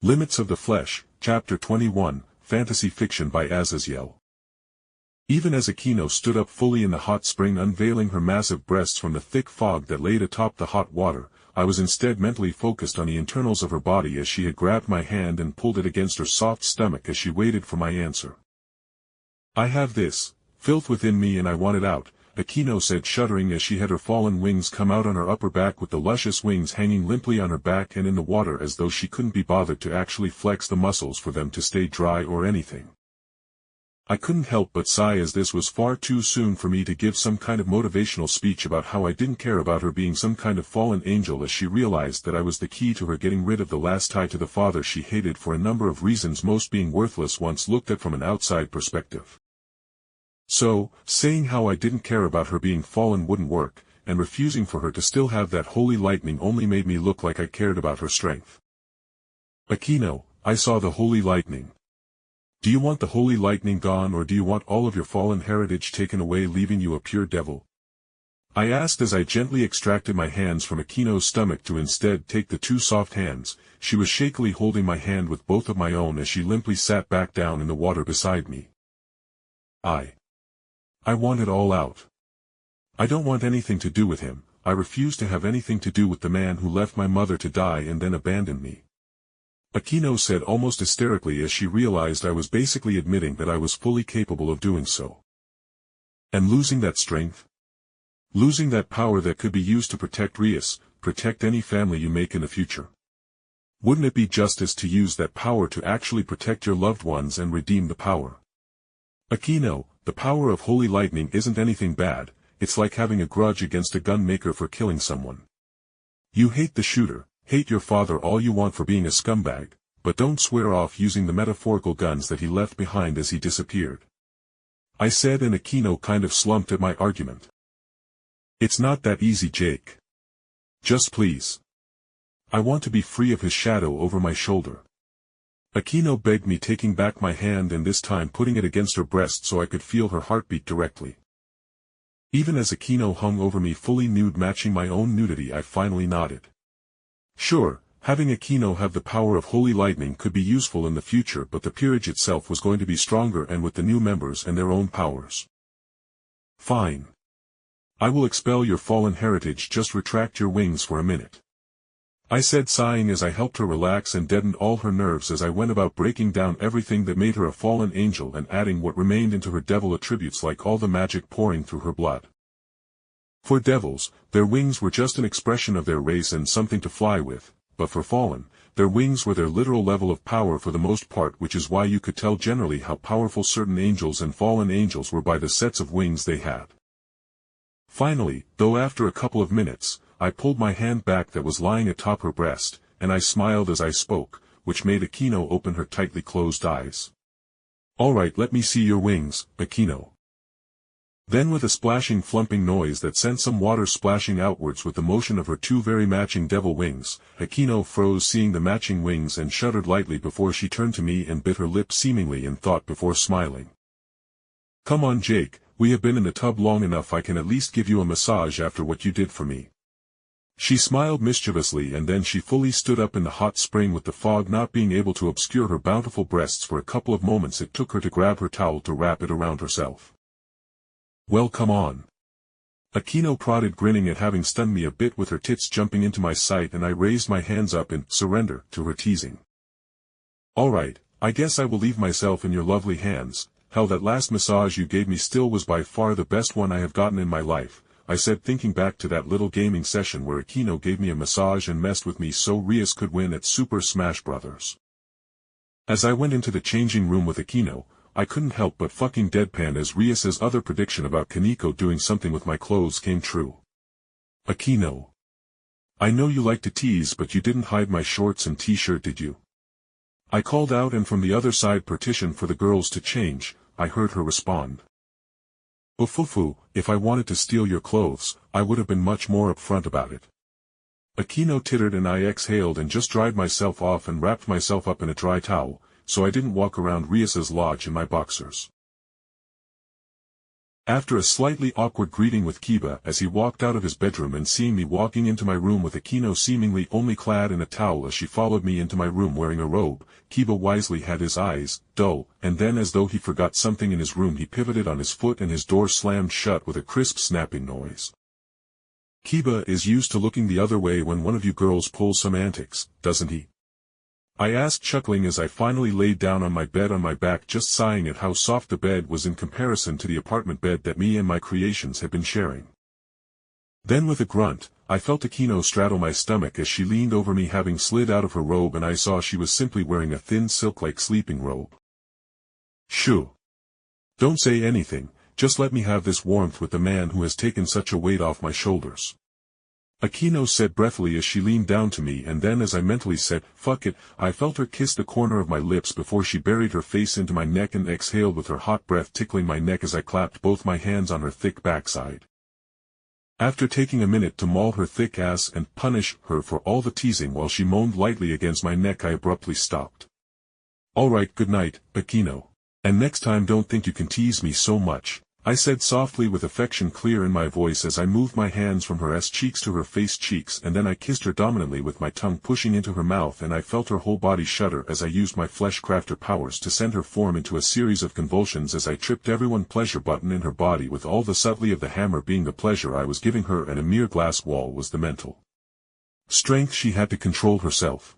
Limits of the Flesh, Chapter 21, Fantasy Fiction by Azazyel. Even as Akeno stood up fully in the hot spring unveiling her massive breasts from the thick fog that laid atop the hot water, I was instead mentally focused on the internals of her body as she had grabbed my hand and pulled it against her soft stomach as she waited for my answer. "I have this filth within me and I want it out," Akeno said, shuddering as she had her fallen wings come out on her upper back with the luscious wings hanging limply on her back and in the water as though she couldn't be bothered to actually flex the muscles for them to stay dry or anything. I couldn't help but sigh as this was far too soon for me to give some kind of motivational speech about how I didn't care about her being some kind of fallen angel, as she realized that I was the key to her getting rid of the last tie to the father she hated for a number of reasons, most being worthless once looked at from an outside perspective. So, saying how I didn't care about her being fallen wouldn't work, and refusing for her to still have that holy lightning only made me look like I cared about her strength. "Akeno, I saw the holy lightning. Do you want the holy lightning gone, or do you want all of your fallen heritage taken away, leaving you a pure devil?" I asked as I gently extracted my hands from Akeno's stomach to instead take the two soft hands. She was shakily holding my hand with both of my own as she limply sat back down in the water beside me. I want it all out. I don't want anything to do with him. I refuse to have anything to do with the man who left my mother to die and then abandoned me," Akeno said almost hysterically as she realized I was basically admitting that I was fully capable of doing so. "And losing that strength? Losing that power that could be used to protect Rias, protect any family you make in the future? Wouldn't it be justice to use that power to actually protect your loved ones and redeem the power? Akeno, the power of holy lightning isn't anything bad. It's like having a grudge against a gun maker for killing someone. You hate the shooter, hate your father all you want for being a scumbag, but don't swear off using the metaphorical guns that he left behind as he disappeared," I said, and Akeno kind of slumped at my argument. "It's not that easy, Jake. Just please. I want to be free of his shadow over my shoulder," Akeno begged me, taking back my hand and this time putting it against her breast so I could feel her heartbeat directly. Even as Akeno hung over me fully nude, matching my own nudity, I finally nodded. Sure, having Akeno have the power of holy lightning could be useful in the future, but the peerage itself was going to be stronger, and with the new members and their own powers. "Fine. I will expel your fallen heritage, just retract your wings for a minute," I said, sighing as I helped her relax and deadened all her nerves as I went about breaking down everything that made her a fallen angel and adding what remained into her devil attributes, like all the magic pouring through her blood. For devils, their wings were just an expression of their race and something to fly with, but for fallen, their wings were their literal level of power for the most part, which is why you could tell generally how powerful certain angels and fallen angels were by the sets of wings they had. Finally, though, after a couple of minutes, I pulled my hand back that was lying atop her breast, and I smiled as I spoke, which made Akeno open her tightly closed eyes. "All right, let me see your wings, Akeno." Then, with a splashing, flumping noise that sent some water splashing outwards with the motion of her two very matching devil wings, Akeno froze, seeing the matching wings, and shuddered lightly before she turned to me and bit her lip seemingly in thought before smiling. "Come on, Jake, we have been in the tub long enough. I can at least give you a massage after what you did for me." She smiled mischievously, and then she fully stood up in the hot spring, with the fog not being able to obscure her bountiful breasts for a couple of moments. It took her to grab her towel to wrap it around herself. "Well, come on." Akeno prodded, grinning at having stunned me a bit with her tits jumping into my sight, and I raised my hands up in surrender to her teasing. "All right, I guess I will leave myself in your lovely hands. Hell, that last massage you gave me still was by far the best one I have gotten in my life," I said, thinking back to that little gaming session where Akeno gave me a massage and messed with me so Rias could win at Super Smash Bros. As I went into the changing room with Akeno, I couldn't help but fucking deadpan as Rias's other prediction about Kaneko doing something with my clothes came true. "Akeno, I know you like to tease, but you didn't hide my shorts and t-shirt, did you?" I called out, and from the other side partition for the girls to change, I heard her respond. "Ufufu, if I wanted to steal your clothes, I would have been much more upfront about it." Akeno tittered, and I exhaled and just dried myself off and wrapped myself up in a dry towel, so I didn't walk around Rias's lodge in my boxers. After a slightly awkward greeting with Kiba as he walked out of his bedroom and seeing me walking into my room with Akeno seemingly only clad in a towel as she followed me into my room wearing a robe, Kiba wisely had his eyes dull, and then as though he forgot something in his room he pivoted on his foot and his door slammed shut with a crisp snapping noise. Kiba is used to looking the other way when one of you girls pulls some antics, doesn't he? I asked chuckling as I finally laid down on my bed on my back just sighing at how soft the bed was in comparison to the apartment bed that me and my creations had been sharing. Then with a grunt, I felt Akeno straddle my stomach as she leaned over me having slid out of her robe and I saw she was simply wearing a thin silk-like sleeping robe. Shoo. Don't say anything, just let me have this warmth with the man who has taken such a weight off my shoulders. Akeno said breathily as she leaned down to me and then as I mentally said, fuck it, I felt her kiss the corner of my lips before she buried her face into my neck and exhaled with her hot breath tickling my neck as I clapped both my hands on her thick backside. After taking a minute to maul her thick ass and punish her for all the teasing while she moaned lightly against my neck I abruptly stopped. Alright, good night, Akeno. And next time don't think you can tease me so much, I said softly with affection clear in my voice as I moved my hands from her ass cheeks to her face cheeks and then I kissed her dominantly with my tongue pushing into her mouth and I felt her whole body shudder as I used my flesh crafter powers to send her form into a series of convulsions as I tripped every pleasure button in her body with all the subtlety of the hammer being the pleasure I was giving her and a mere glass wall was the mental strength she had to control herself.